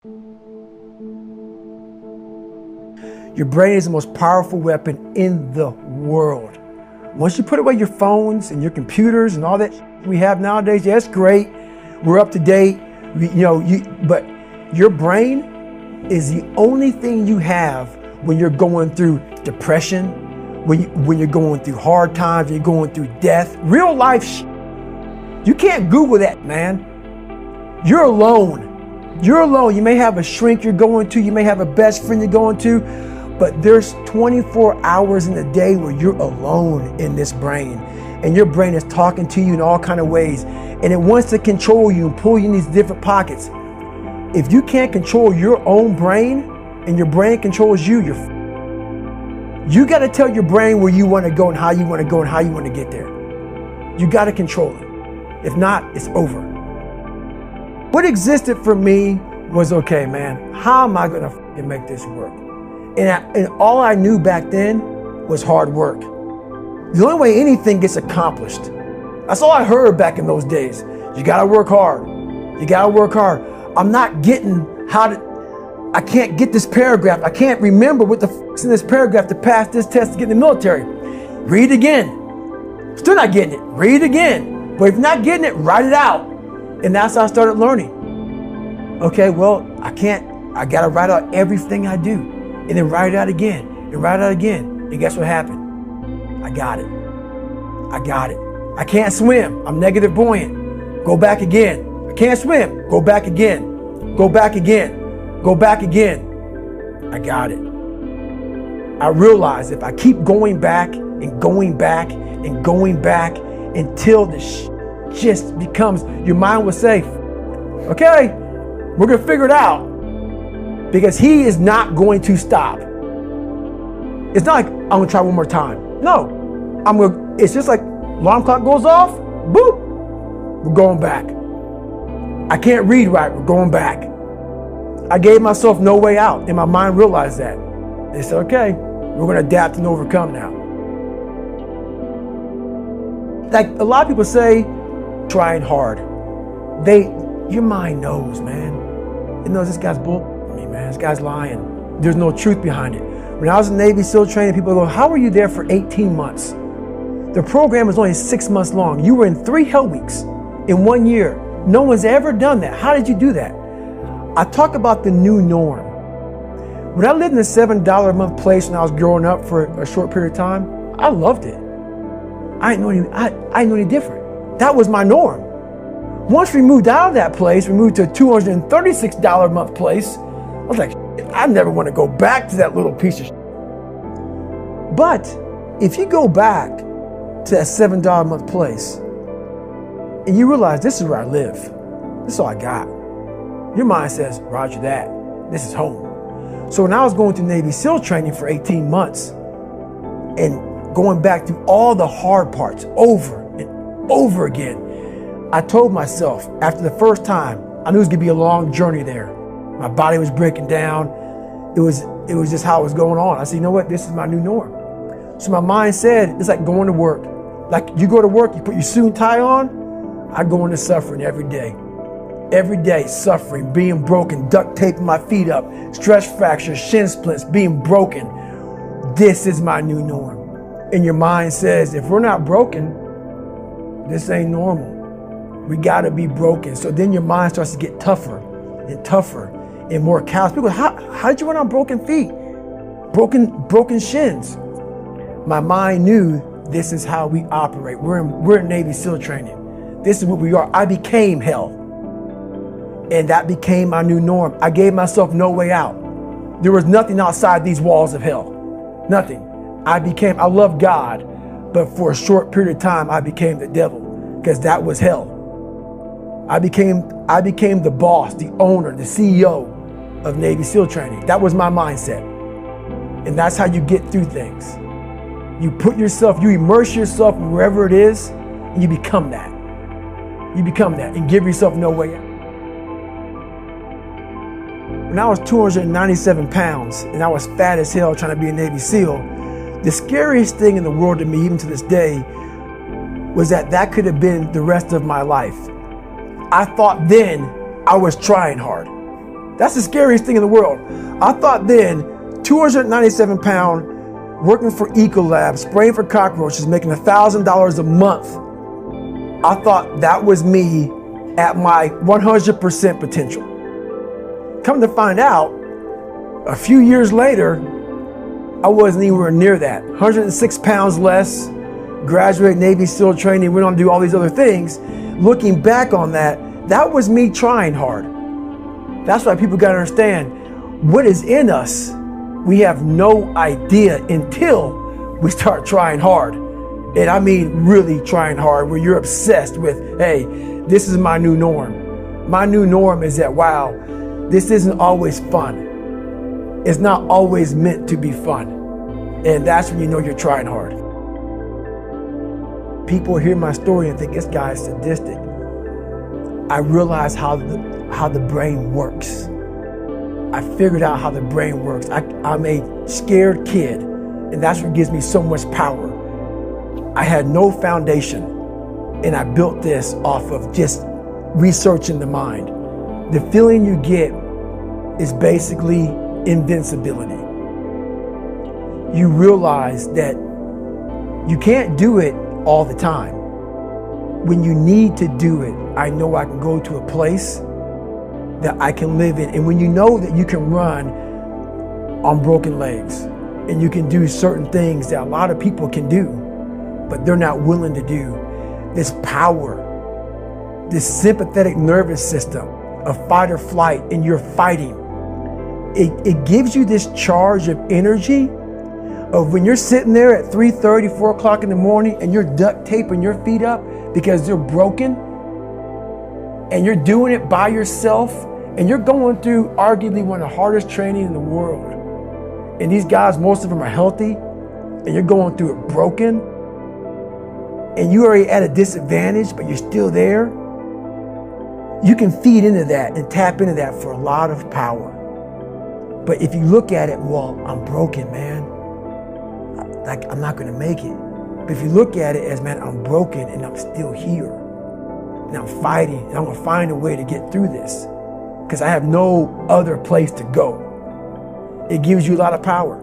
Your brain is the most powerful weapon in the world. Once you put away your phones and your computers and all that we have nowadays, yeah, it's great. We're up to date. But your brain is the only thing you have when you're going through depression, when you're going through hard times, when you're going through death, real life You can't Google that, man. You're alone. You're alone. You may have a shrink you're going to, you may have a best friend you're going to, but there's 24 hours in a day where you're alone in this brain. And your brain is talking to you in all kinds of ways. And it wants to control you and pull you in these different pockets. If you can't control your own brain and your brain controls you, you got to tell your brain where you want to go and how you want to go and how you want to get there. You got to control it. If not, it's over. What existed for me was, okay, man, how am I going to make this work? And all I knew back then was hard work. The only way anything gets accomplished. That's all I heard back in those days. You got to work hard. You got to work hard. I'm not getting I can't get this paragraph. I can't remember what the f***'s in this paragraph to pass this test to get in the military. Read it again. Still not getting it. Read it again. But if you're not getting it, write it out. And that's how I started learning. Okay, well, I got to write out everything I do. And then write it out again. And write it out again. And guess what happened? I got it. I can't swim. I'm negative buoyant. Go back again. I can't swim. Go back again. Go back again. Go back again. I got it. I realized if I keep going back and going back and going back until this just becomes, your mind will say, okay, we're going to figure it out. Because he is not going to stop. It's not like I'm going to try one more time. No. It's just like alarm clock goes off, boop, we're going back. I can't read right, we're going back. I gave myself no way out, and my mind realized that. They said, okay, we're going to adapt and overcome now. Like a lot of people say, trying hard. Your mind knows, man. It knows this guy's bull. Man, this guy's lying. There's no truth behind it. When I was in Navy SEAL training, people go, how were you there for 18 months? The program was only 6 months long. You were in 3 hell weeks in 1 year. No one's ever done that. How did you do that? I talk about the new norm. When I lived in a $7 a month place when I was growing up for a short period of time, I loved it. I didn't know any different. That was my norm. Once we moved out of that place, we moved to a $236 a month place. I was like, I never want to go back to that little piece of shit. But if you go back to that $7 a month place and you realize this is where I live, this is all I got, your mind says, roger that, this is home. So when I was going through Navy SEAL training for 18 months and going back through all the hard parts over and over again, I told myself after the first time, I knew it was going to be a long journey there. My body was breaking down. It was just how it was going on. I said, you know what? This is my new norm. So my mind said, it's like going to work. Like you go to work, you put your suit and tie on. I go into suffering every day. Every day, suffering, being broken, duct taping my feet up, stress fractures, shin splints, being broken. This is my new norm. And your mind says, if we're not broken, this ain't normal. We gotta be broken. So then your mind starts to get tougher and tougher and more callous. People go, how did you run on broken feet? Broken shins. My mind knew this is how we operate. We're in Navy SEAL training. This is what we are. I became hell. And that became my new norm. I gave myself no way out. There was nothing outside these walls of hell. Nothing. I love God, but for a short period of time, I became the devil because that was hell. I became the boss, the owner, the CEO of Navy SEAL training. That was my mindset. And that's how you get through things. You immerse yourself wherever it is, and you become that. You become that and give yourself no way out. When I was 297 pounds and I was fat as hell trying to be a Navy SEAL, the scariest thing in the world to me, even to this day, was that could have been the rest of my life. I thought then I was trying hard. That's the scariest thing in the world. I thought then, 297 pound, working for Ecolab, spraying for cockroaches, making $1,000 a month. I thought that was me at my 100% potential. Come to find out, a few years later, I wasn't anywhere near that. 106 pounds less, graduated Navy SEAL training, went on to do all these other things. Looking back on that, that was me trying hard. That's why people gotta understand, what is in us, we have no idea until we start trying hard. And I mean really trying hard, where you're obsessed with, hey, this is my new norm. My new norm is that, wow, this isn't always fun. It's not always meant to be fun. And that's when you know you're trying hard. People hear my story and think this guy is sadistic. I realized how the brain works. I figured out how the brain works. I'm a scared kid, and that's what gives me so much power. I had no foundation, and I built this off of just researching the mind. The feeling you get is basically invincibility. You realize that you can't do it all the time. When you need to do it, I know I can go to a place that I can live in. And when you know that you can run on broken legs and you can do certain things that a lot of people can do, but they're not willing to do, this power, this sympathetic nervous system of fight or flight, and you're fighting, it gives you this charge of energy of when you're sitting there at 3:30, 4 o'clock in the morning and you're duct taping your feet up because they're broken, and you're doing it by yourself, and you're going through arguably one of the hardest training in the world. And these guys, most of them are healthy, and you're going through it broken, and you're already at a disadvantage, but you're still there. You can feed into that and tap into that for a lot of power. But if you look at it, well, I'm broken, man. Like, I'm not gonna make it. But if you look at it as, man, I'm broken and I'm still here. And I'm fighting, and I'm gonna find a way to get through this, because I have no other place to go. It gives you a lot of power.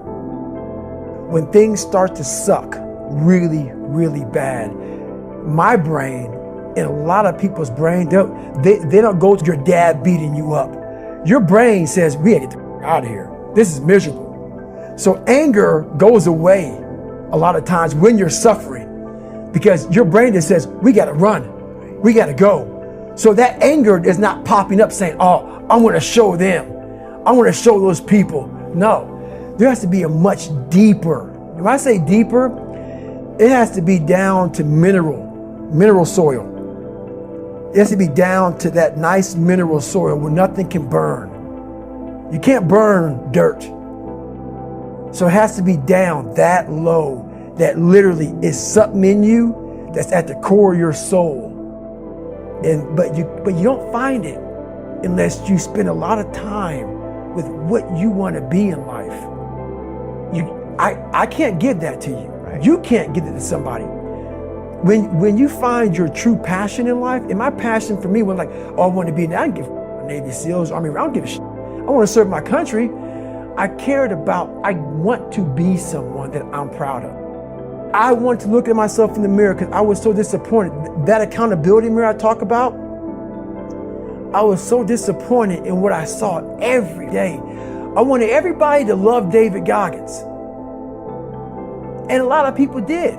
When things start to suck really, really bad, my brain and a lot of people's brain, they don't go to your dad beating you up. Your brain says, we gotta get the out of here. This is miserable. So anger goes away a lot of times when you're suffering, because your brain just says, we gotta run, we gotta go. So that anger is not popping up saying, oh, I'm gonna show them, I'm gonna show those people. No, there has to be a much deeper. When I say deeper, it has to be down to mineral soil. It has to be down to that nice mineral soil where nothing can burn. You can't burn dirt. So it has to be down that low, that literally is something in you that's at the core of your soul. But you don't find it unless you spend a lot of time with what you want to be in life. I can't give that to you. Right? You can't give it to somebody. When you find your true passion in life, and my passion for me was like, oh, I want to be, I don't give a Navy SEALs, Army, I don't give a shit. I want to serve my country. I want to be someone that I'm proud of. I want to look at myself in the mirror because I was so disappointed. That accountability mirror I talk about, I was so disappointed in what I saw every day. I wanted everybody to love David Goggins. And a lot of people did.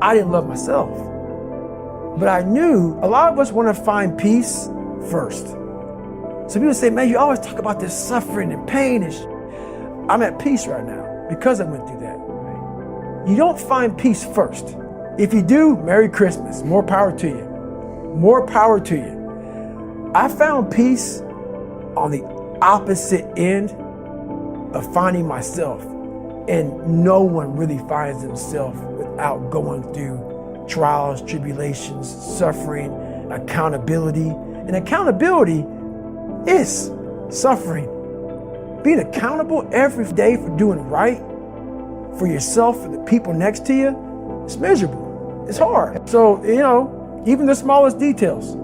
I didn't love myself. But I knew a lot of us want to find peace first. So people say, man, you always talk about this suffering and pain and I'm at peace right now because I went through that. You don't find peace first. If you do, Merry Christmas. More power to you. More power to you. I found peace on the opposite end of finding myself. And no one really finds themselves without going through trials, tribulations, suffering, accountability. And accountability is suffering. Being accountable every day for doing right for yourself, for the people next to you, it's miserable. It's hard. So, even the smallest details.